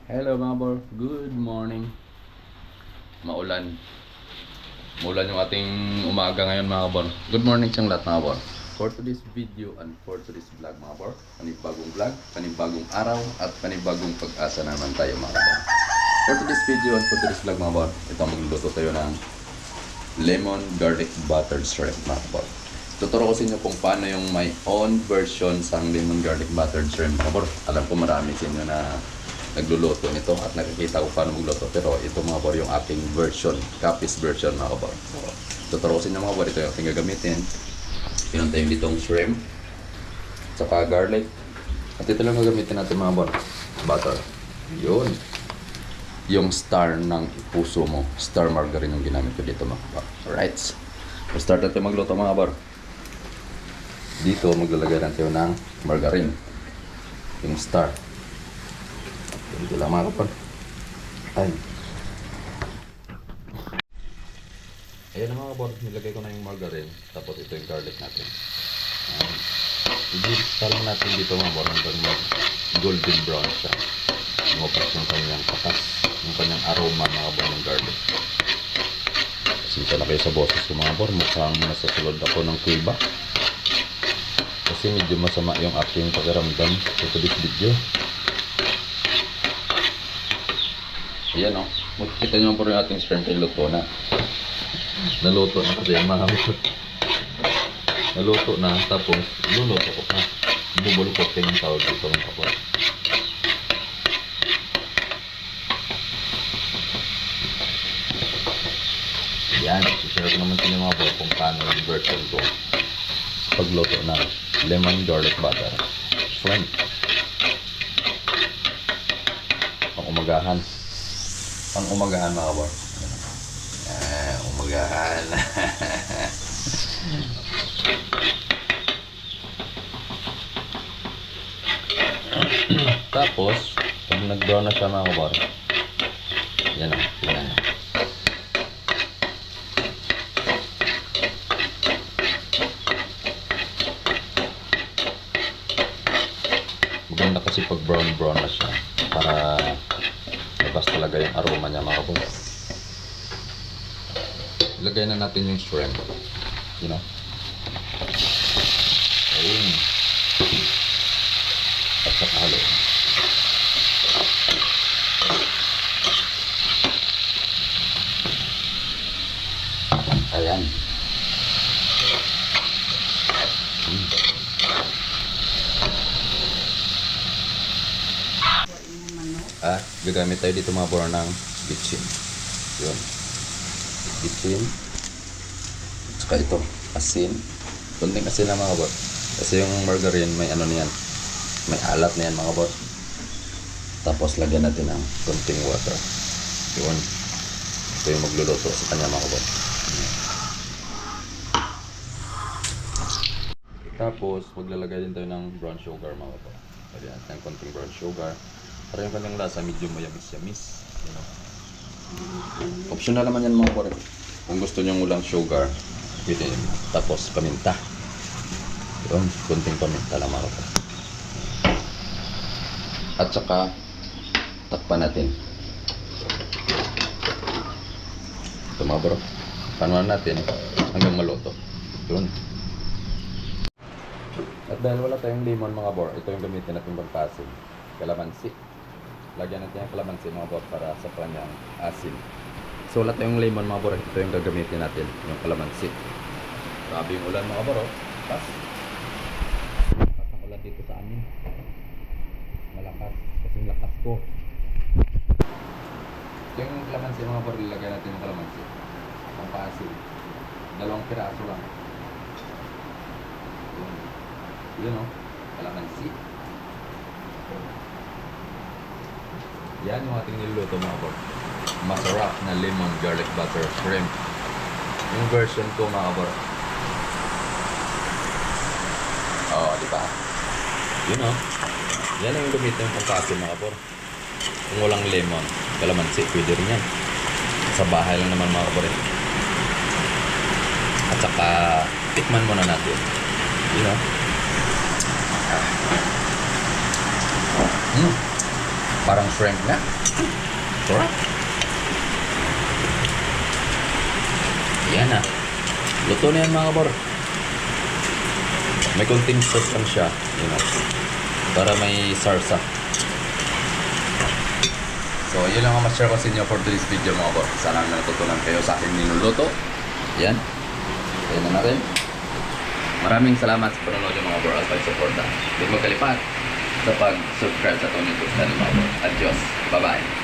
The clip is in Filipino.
Hello mga bor, good morning. Maulan. Maulan yung ating umaga ngayon mga bor. Good morning siyang lahat mga bor. For today's video and for today's vlog mga bor, panibagong vlog, panibagong araw at panibagong pag-asa naman tayo mga bor. For today's video and for today's vlog mga bor, ito magluluto tayo ng lemon garlic buttered shrimp mga bor. Tuturo ko sa inyo kung paano yung my own version sa lemon garlic buttered shrimp mga bor. Alam ko marami sa inyo na nagluluto nito at nakikita ko paano magluto, pero ito mga bor yung aking version, copies version mga bor. So, tuturo ko sa inyo mga bor, ito yung ating gagamitin. Pinuntayin ditong shrimp saka garlic at ito lang gagamitin natin mga bor, butter. Yun yung star ng puso mo, star margarine yung ginamit ko dito mga bor. Alright, so start natin magluto mga bor. Dito maglalagay natin ng margarine, yung star. Dito lang mga kapal. Ay. Ayan na mga kapal, nilagay ko na yung margarine. Tapos ito yung garlic natin. I-gilta lang natin dito mga kapal hanggang golden brown siya. Umapas yung kanyang katas, yung kanyang aroma mga kapal ng garlic. Pasensya na kayo sa boses ko mga kapal. Mukhang nasa sulod ako ng kuiba. Kasi medyo masama yung aking pakiramdam sa today's video. Ayan o, makikita nyo po rin ating shrimp ay luto na. Naluto na kasi mga kapatid. Naluto na, tapos luluto ko pa. Bubulukot yung tawag dito mga kapatid. Ayan, share ko naman sa inyo mga kapatid kung paano yung version ko pagluto ng lemon garlic butter shrimp. Pang-umagahan. Pang-umagahan mga kapatid. Umagahan. Tapos, pag nag-brown na siya mga kapatid, yan o, tingnan nyo. Maganda kasi pag brown na siya para labas talaga yung aroma niya mga kapatid. Ilagay na natin yung shrimp. You know? Ayun. At saka halo. Ayan. Gagamit tayo dito mga bor ng bitchin. Yun. Bitchin. Saka ito, asin. Kunting asin na mga bor. Kasi yung margarine may ano niyan. May alat na yan mga bor. Tapos lagyan natin ng kunting water. Yun. Ito yung magluluto sa kanya mga bor. Tapos maglalagay din tayo ng brown sugar mga bor. Lagyan natin ng kunting brown sugar. Para yung kanyang lasa medyo mayamis-yamis. You know? Optional naman yan mga bor. Kung gusto nyo walang sugar, pwede yun. Tapos paminta. Yun, kunting paminta lang mga bor. At saka takpan natin. Ito mga bro, panuan natin hanggang maluto. Yun. At dahil wala tayong lemon mga bro, ito yung gamitin natin pagpasin. Kalamansi. Lagyan natin yung kalamansi mga bro para sa kanyang asin. So wala tayong lemon mga bro, ito yung gagamitin natin, yung kalamansi. Grabe yung ulan mga bro. Pas ang ulan dito sa amin. Malakas, kasing lakas ko. Yung kalamansi mga bro, ilagay natin yung kalamansi. Ang paasin. 2 piraso lang. Yun o, kalamansi. Yan yung ating niluluto mga bro. Masarap na lemon garlic butter shrimp. Yung version ko mga bro. Oo, di ba? Yun o. Yan yung gamitin yung pangkasin mga bro. Kung walang lemon, kalamansi, pwede rin yan. Sa bahay lang naman mga bro. At saka, tikman muna natin. You know? Parang shrimp na. Sarap. Yan na. Luto na yan mga kabor. May konting sauce lang siya. You know, para may sarsa. So, yun lang ang ma-share ko sa inyo for today's video mga kabor. Sana na natutunan kayo sa aking niluluto. Yan. Yan na natin. Maraming salamat sa panonood yung mga kabor at pag-support na. Huwag magkalipat sa pag-subscribe sa itong YouTube channel mga kabor. Adios. Bye-bye.